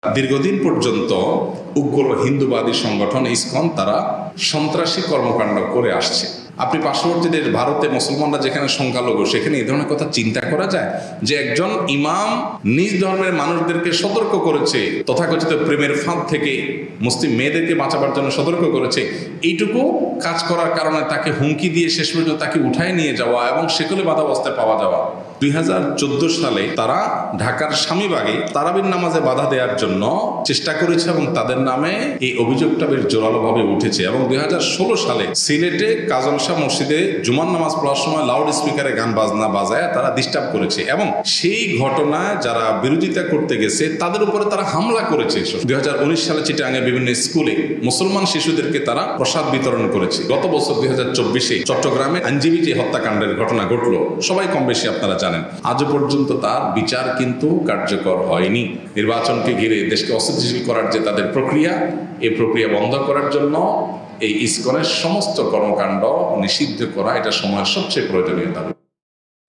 দীর্ঘদিন পর্যন্ত উগ্র হিন্দুবাদী সংগঠন ইসকন তারা সন্ত্রাসী কর্মকাণ্ড করে আসছে। আপনি পার্শ্ববর্তী দেশ ভারতে মুসলমানরা যেখানে সংখ্যালঘু সেখানে এই ধরনের কথা চিন্তা করা যায় যে একজন ইমাম নিজ ধর্মের মানুষদেরকে সতর্ক করেছে, তথাকথিত প্রেমের ফাঁদ থেকে মুসলিম মেয়েদেরকে বাঁচাবার জন্য সতর্ক করেছে, এইটুকু কাজ করার কারণে তাকে হুমকি দিয়ে শেষ পর্যন্ত তাকে উঠায় নিয়ে যাওয়া এবং সেকলে বাধা অবস্থায় পাওয়া যাওয়া। 2014 সালে তারা ঢাকার স্বামীবাগে তারাবির নামাজে বাধা দেওয়ার জন্য চেষ্টা করেছে এবং তাদের নামে এই অভিযোগটা বেশ জোরালোভাবে উঠেছে। এবং 2016 সালে সিলেটে কাজল শাহ মসজিদে জুমার নামাজ পড়ার সময় লাউড স্পিকারে গান বাজনা বাজায় তারা ডিস্টার্ব করেছে এবং সেই ঘটনায় যারা বিরোধিতা করতে গেছে তাদের উপরে তারা হামলা করেছে। 2019 সালে চিটাগাঙে বিভিন্ন স্কুলে মুসলমান শিশুদেরকে তারা প্রসাদ বিতরণ করেছে। গত বছর 2024-এ চট্টগ্রামে আইনজীবী যে হত্যাকাণ্ডের ঘটনা ঘটলো সবাই কম বেশি আপনারা জানেন। আজও পর্যন্ত তার বিচার কিন্তু কার্যকর হয়নি। নির্বাচনকে ঘিরে দেশকে অস্থিতিশীল করার যে তাদের প্রক্রিয়া, এই প্রক্রিয়া বন্ধ করার জন্য এই ইসকনের সমস্ত কর্মকাণ্ড নিষিদ্ধ করা এটা সময়ের সবচেয়ে প্রয়োজনীয় দাবি।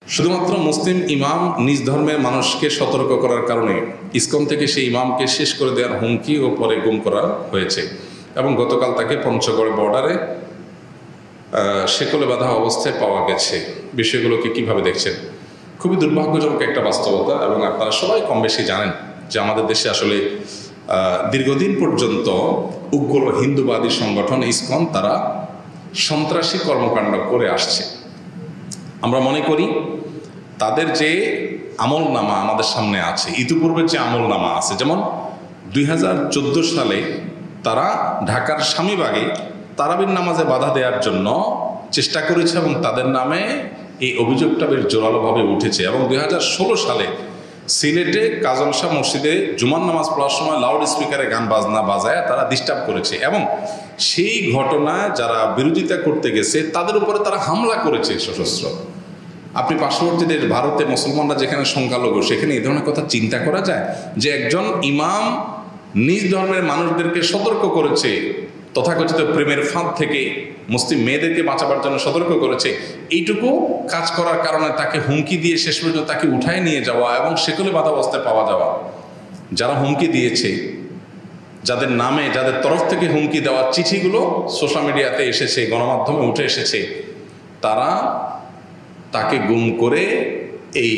শুধুমাত্র মুসলিম ইমাম নিজ ধর্মের মানুষকে সতর্ক করার কারণে ইসকন থেকে সেই ইমামকে শেষ করে দেওয়ার হুমকি ও পরে গুম করা হয়েছে এবং গতকাল তাকে পঞ্চগড় বর্ডারে সেকলে বাঁধা অবস্থায় পাওয়া গেছে। বিষয়গুলোকে কিভাবে দেখছেন? খুবই দুর্ভাগ্যজনক একটা বাস্তবতা এবং আপনারা সবাই কম বেশি জানেন যে আমাদের দেশে আসলে দীর্ঘদিন পর্যন্ত উগ্র হিন্দুবাদী সংগঠন ইসকন তারা সন্ত্রাসী কর্মকাণ্ড করে আসছে। আমরা মনে করি তাদের যে আমলনামা আমাদের সামনে আছে, ইতিপূর্বের যে আমলনামা আছে, যেমন 2014 সালে তারা ঢাকার স্বামীবাগে তারাবির নামাজে বাধা দেওয়ার জন্য চেষ্টা করেছে এবং তাদের নামে এই অভিযোগটা বেশ জোরালোভাবে উঠেছে। এবং 2016 সালে সিলেটে কাজল শাহ মসজিদে জুমার নামাজ পড়ার সময় লাউড স্পিকারে গান বাজনা বাজায় তারা ডিস্টার্ব করেছে এবং সেই ঘটনায় যারা বিরোধিতা করতে গেছে তাদের উপরে তারা হামলা করেছে সশস্ত্র। আপনি পার্শ্ববর্তী দেশ ভারতে মুসলমানরা যেখানে সংখ্যালঘু সেখানে এই ধরনের কথা চিন্তা করা যায় যে একজন ইমাম নিজ ধর্মের মানুষদেরকে সতর্ক করেছে, তথাকথিত প্রেমের ফাঁদ থেকে মুসলিম মেয়েদেরকে বাঁচাবার জন্য সতর্ক করেছে, এইটুকু কাজ করার কারণে তাকে হুমকি দিয়ে শেষ পর্যন্ত তাকে উঠায় নিয়ে যাওয়া এবং সেকলে বাধা অবস্থায় পাওয়া যাওয়া। যারা হুমকি দিয়েছে, যাদের নামে যাদের তরফ থেকে হুমকি দেওয়ার চিঠিগুলো সোশ্যাল মিডিয়াতে এসেছে, গণমাধ্যমে উঠে এসেছে, তারা তাকে গুম করে এই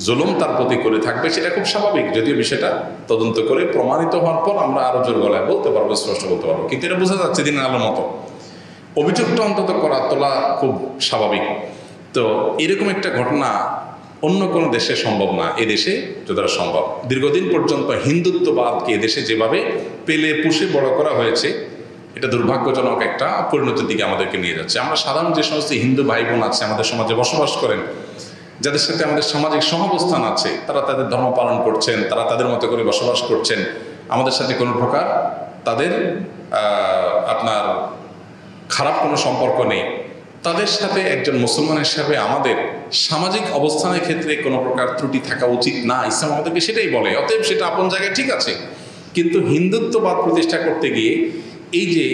জুলুম তার প্রতি করে থাকবে, সেটা খুব স্বাভাবিক। যদিও বিষয়টা তদন্ত করে প্রমাণিত হওয়ার পর আমরা আরো জোর গলায় বলতে পারবো, স্পষ্ট বলতে পারবো, কিন্তু এটা বোঝা যাচ্ছে দিনের আলোর মতো অভিযোগটা অন্তত তোলা খুব স্বাভাবিক। তো এরকম একটা ঘটনা অন্য কোনো দেশে সম্ভব না, এদেশে যতটা সম্ভব। দীর্ঘদিন পর্যন্ত হিন্দুত্ববাদকে এদেশে যেভাবে পেলে পুষে বড় করা হয়েছে এটা দুর্ভাগ্যজনক একটা পরিণতির দিকে আমাদেরকে নিয়ে যাচ্ছে। আমরা সাধারণ যে সমস্ত হিন্দু ভাই বোন আছে আমাদের সমাজে বসবাস করেন, যাদের সাথে আমাদের সামাজিক সহাবস্থান আছে, তারা তাদের ধর্ম পালন করছেন, তারা তাদের মতো করে বসবাস করছেন, আমাদের সাথে কোনো প্রকার তাদের আপনার খারাপ কোনো সম্পর্ক নেই। তাদের সাথে একজন মুসলমান হিসাবে আমাদের সামাজিক অবস্থানের ক্ষেত্রে কোনো প্রকার ত্রুটি থাকা উচিত না, ইসলাম আমাদেরকে সেটাই বলে। অতএব সেটা আপন জায়গায় ঠিক আছে, কিন্তু হিন্দুত্ববাদ প্রতিষ্ঠা করতে গিয়ে এই যে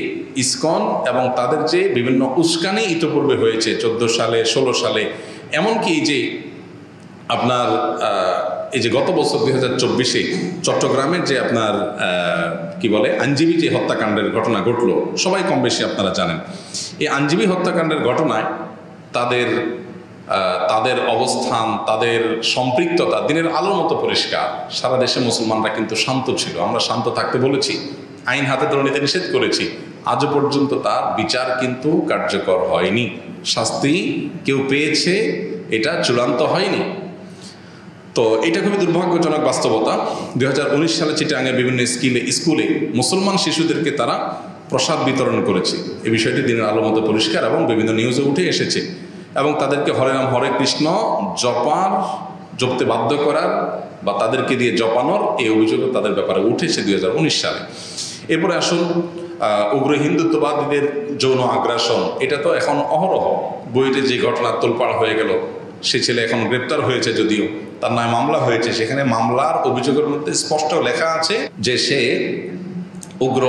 ইসকন এবং তাদের যে বিভিন্ন উস্কানি ইতিপূর্বে হয়েছে 14 সালে 16 সালে, এমনকি যে আপনার এই যে গত বছর 2024-এ চট্টগ্রামের যে আপনার কি বলে আইনজীবী যে হত্যাকাণ্ডের ঘটনা ঘটলো সবাই কম বেশি আপনারা জানেন। এই আইনজীবী হত্যাকাণ্ডের ঘটনায় তাদের অবস্থান, তাদের সম্পৃক্ততা দিনের আলোর মতো পরিষ্কার। সারা দেশে মুসলমানরা কিন্তু শান্ত ছিল, আমরা শান্ত থাকতে বলেছি, আইন হাতে ধরে নিতে নিষেধ করেছি, আজও পর্যন্ত তার বিচার কিন্তু কার্যকর হয়নি। শাস্তি কেউ পেয়েছে, এটা চূড়ান্ত হয়নি। তো এটা খুবই দুর্ভাগ্যজনক বাস্তবতা। 2019 সালে চিটাগাঙে বিভিন্ন স্কুলে মুসলমান শিশুদেরকে তারা প্রসাদ বিতরণ করেছে। এই বিষয়টি দিনের আলো মতো পরিষ্কার এবং বিভিন্ন নিউজে উঠে এসেছে এবং তাদেরকে হরে রাম হরে কৃষ্ণ জপতে বাধ্য করার বা তাদেরকে দিয়ে জপানোর এই অভিযোগও তাদের ব্যাপারে উঠেছে 2019 সালে। এরপরে আসুন উগ্র হিন্দুত্ববাদীদের যৌন আগ্রাসন, এটা তো এখন অহরহ। বইতে যে ঘটনা তোলপাড় হয়ে গেল, সে ছেলে এখন গ্রেপ্তার হয়েছে, যদিও তার নামে মামলা হয়েছে, সেখানে মামলার অভিযোগের মধ্যে স্পষ্ট লেখা আছে যে সে উগ্র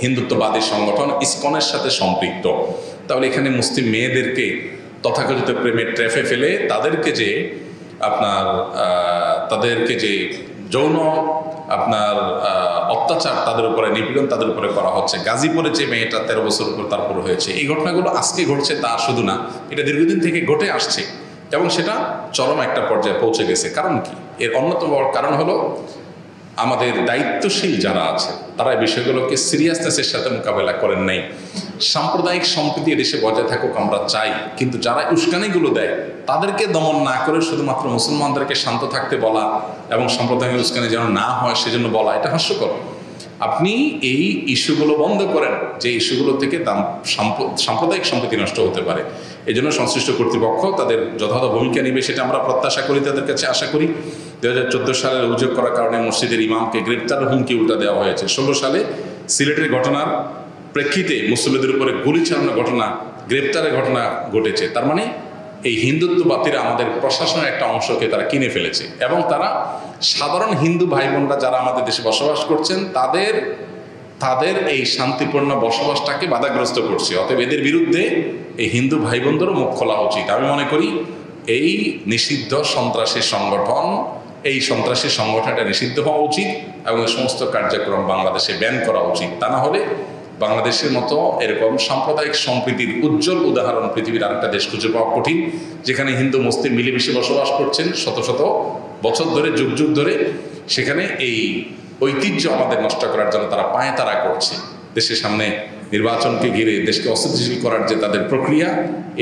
হিন্দুত্ববাদী সংগঠন ইসকনের সাথে সম্পৃক্ত। তাহলে এখানে মুসলিম মেয়েদেরকে তথাকথিত প্রেমের ট্র্যাপে ফেলে তাদেরকে যে যৌন আপনার অত্যাচার তাদের উপরে, নিপীড়ন তাদের উপরে করা হচ্ছে। গাজীপুরে যে মেয়েটা 13 বছর উপর তারপর হয়েছে, এই ঘটনাগুলো আজকে ঘটছে তা শুধু না, এটা দীর্ঘদিন থেকে ঘটে আসছে এবং সেটা চরম একটা পর্যায়ে পৌঁছে গেছে। কারণ কি? এর অন্যতম বড় কারণ হলো আমাদের দায়িত্বশীল যারা আছে তারা এই বিষয়গুলোকে সিরিয়াসনেসের সাথে মোকাবেলা করেন নাই। সাম্প্রদায়িক সম্প্রীতি দেশে বজায় থাকুক আমরা চাই, কিন্তু যারা উস্কানিগুলো দেয় তাদেরকে দমন না করে শুধুমাত্র মুসলমানদেরকে শান্ত থাকতে বলা এবং সাম্প্রদায়িক উস্কানি যেন না হয় সেজন্য বলা, এটা হাস্যকর। আপনি এই ইস্যুগুলো বন্ধ করেন, যে ইস্যুগুলো থেকে সাম্প্রদায়িক সম্প্রীতি নষ্ট হতে পারে। এই জন্য সংশ্লিষ্ট কর্তৃপক্ষ তাদের যথাযথ ভূমিকা নেবে, সেটা আমরা প্রত্যাশা করি, তাদের কাছে আশা করি। 2014 সালের অভিযোগ করার কারণে মসজিদের ইমামকে গ্রেপ্তারের হুমকি উল্টা দেওয়া হয়েছে। 16 সালে সিলেটের ঘটনার প্রেক্ষিতে মুসল্লিদের উপরে গুলি চালানোর ঘটনা, গ্রেপ্তারের ঘটনা ঘটেছে। তার মানে এই হিন্দুত্ববাদীরা আমাদের প্রশাসনের একটা অংশকে তারা কিনে ফেলেছে এবং তারা সাধারণ হিন্দু ভাই বোনরা যারা আমাদের দেশে বসবাস করছেন তাদের এই শান্তিপূর্ণ বসবাসটাকে বাধাগ্রস্ত করছে। অতএব এদের বিরুদ্ধে এই হিন্দু ভাই বোনদেরও মুখ খোলা উচিত। আমি মনে করি এই নিষিদ্ধ সন্ত্রাসী সংগঠন, এই সন্ত্রাসী সংগঠনটা নিষিদ্ধ হওয়া উচিত এবং এই সমস্ত কার্যক্রম বাংলাদেশে ব্যান করা উচিত। তা না হলে বাংলাদেশের মতো এরকম সাম্প্রদায়িক সম্প্রীতির উজ্জ্বল উদাহরণ পৃথিবীর আরেকটা দেশ খুঁজে পাওয়া কঠিন, যেখানে হিন্দু মুসলিম মিলেমিশে বসবাস করছেন শত শত বছর ধরে, যুগ যুগ ধরে। সেখানে এই ঐতিহ্য আমাদের নষ্ট করার জন্য তারা পায়তারা করছে। দেশের সামনে নির্বাচনকে ঘিরে দেশকে অস্থিতিশীল করার যে তাদের প্রক্রিয়া,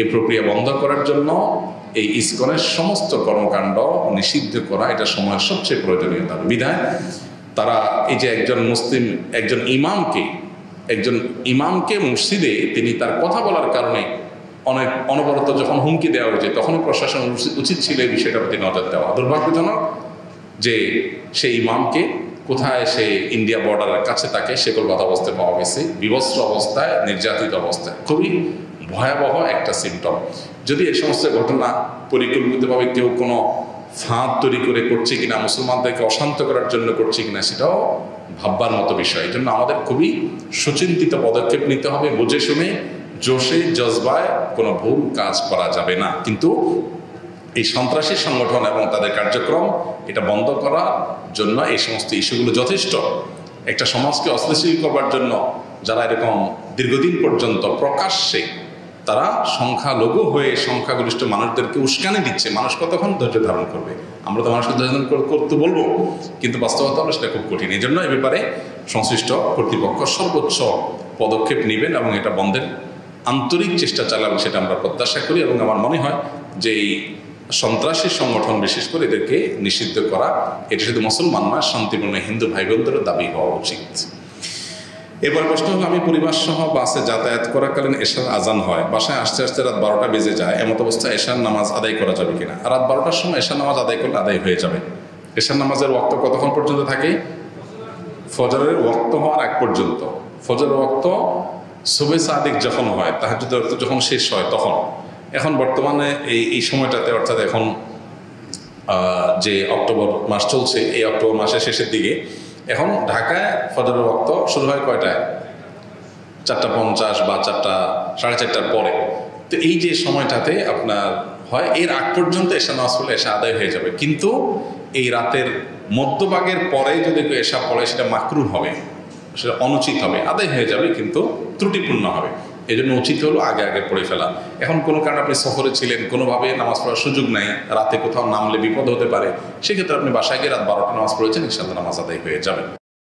এই প্রক্রিয়া বন্ধ করার জন্য এই ইসকনের সমস্ত কর্মকাণ্ড নিষিদ্ধ করা এটা সময়ের সবচেয়ে প্রয়োজনীয়তা। বিধায় তারা এই যে একজন ইমামকে মসজিদে তিনি তার কথা বলার কারণে অনেক অনবরত যখন হুমকি দেওয়া হয়েছে, তখনই প্রশাসন উচিত ছিল এই বিষয়টার প্রতি নজর দেওয়া। দুর্ভাগ্যজনক যে সেই ইমামকে কোথায় সে ইন্ডিয়া বর্ডারের কাছে তাকে শেকলবাধ অবস্থায় পাওয়া গেছে, বিবস্ত্র অবস্থায়, নির্যাতিত অবস্থায়। খুবই ভয়াবহ একটা সিমটম। যদি এই সমস্ত ঘটনা পরিকল্পিতভাবে কেউ কোনো ফাঁদ তৈরি করে করছে কিনা, মুসলমানদেরকে অশান্ত করার জন্য করছে কিনা, সেটাও ভাববার মতো বিষয়। এই জন্য আমাদের খুবই সুচিন্তিত পদক্ষেপ নিতে হবে, বুঝে শুনে, জোশে জজবায় কোনো ভুল কাজ করা যাবে না। কিন্তু এই সন্ত্রাসী সংগঠন এবং তাদের কার্যক্রম এটা বন্ধ করার জন্য এই সমস্ত ইস্যুগুলো যথেষ্ট। একটা সমাজকে অস্থিতিশীল করবার জন্য যারা এরকম দীর্ঘদিন পর্যন্ত প্রকাশ্যে তারা সংখ্যালঘু হয়ে সংখ্যাগরিষ্ঠ মানুষদেরকে উস্কানি দিচ্ছে, মানুষ কতক্ষণ ধৈর্য ধারণ করবে? আমরা তো মানুষকে ধৈর্য ধারণ করতে বলবো, কিন্তু বাস্তবতা হলো সেটা খুব কঠিন। এই জন্য এ ব্যাপারে সংশ্লিষ্ট কর্তৃপক্ষ সর্বোচ্চ পদক্ষেপ নেবেন এবং এটা বন্ধের আন্তরিক চেষ্টা চালাবেন, সেটা আমরা প্রত্যাশা করি। এবং আমার মনে হয় যে এই সন্ত্রাসী সংগঠন, বিশেষ করে এদেরকে নিষিদ্ধ করা, এটা শুধু মুসলমান না, শান্তিপূর্ণ হিন্দু ভাই বোনদেরও দাবি হওয়া উচিত। এবার প্রশ্ন হলো, আমি পরিবার সহ বাসে যাতায়াত করাকালীন এশার আজান হয়, বাসায় আসতে আসতে রাত 12টা বেজে যায়, এমত অবস্থায় এশার নামাজ আদায় করা যাবে কিনা? রাত 12টার সময় এশার নামাজ আদায় করলে আদায় হয়ে যাবে। এশার নামাজের ওয়াক্ত কতক্ষণ পর্যন্ত থাকে? ফজরের ওয়াক্ত হওয়ার আগ পর্যন্ত। ফজরের ওয়াক্ত সুবে সাদিক যখন হয়, তাহাজ্জুদের ওয়াক্ত যখন শেষ হয় তখন। এখন বর্তমানে এই সময়টাতে, অর্থাৎ এখন যে অক্টোবর মাস চলছে, এই অক্টোবর মাসের শেষের দিকে, এখন ঢাকায় ফজরের ওয়াক্ত শুরু হয় কয়টায়? 4:50 বা 4:30 পরে। তো এই যে সময়টাতে আপনার হয়, এর আগ পর্যন্ত এশা নামাজ পড়লে এশা আদায় হয়ে যাবে। কিন্তু এই রাতের মধ্যভাগের পরে যদি এশা পড়ে, সেটা মাকরুহ হবে, সেটা অনুচিত হবে। আদায় হয়ে যাবে কিন্তু ত্রুটিপূর্ণ হবে। এই জন্য উচিত হলো আগে আগে পড়ে ফেলা। এখন কোনো কারণে আপনি সফরে ছিলেন, কোনোভাবে নামাজ পড়ার সুযোগ নাই, রাতে কোথাও নামলে বিপদ হতে পারে, সেক্ষেত্রে আপনি বাসায় গিয়ে রাত 12টা নামাজ পড়েছেন, ইনশাআল্লাহ নামাজ আদায় হয়ে যাবে।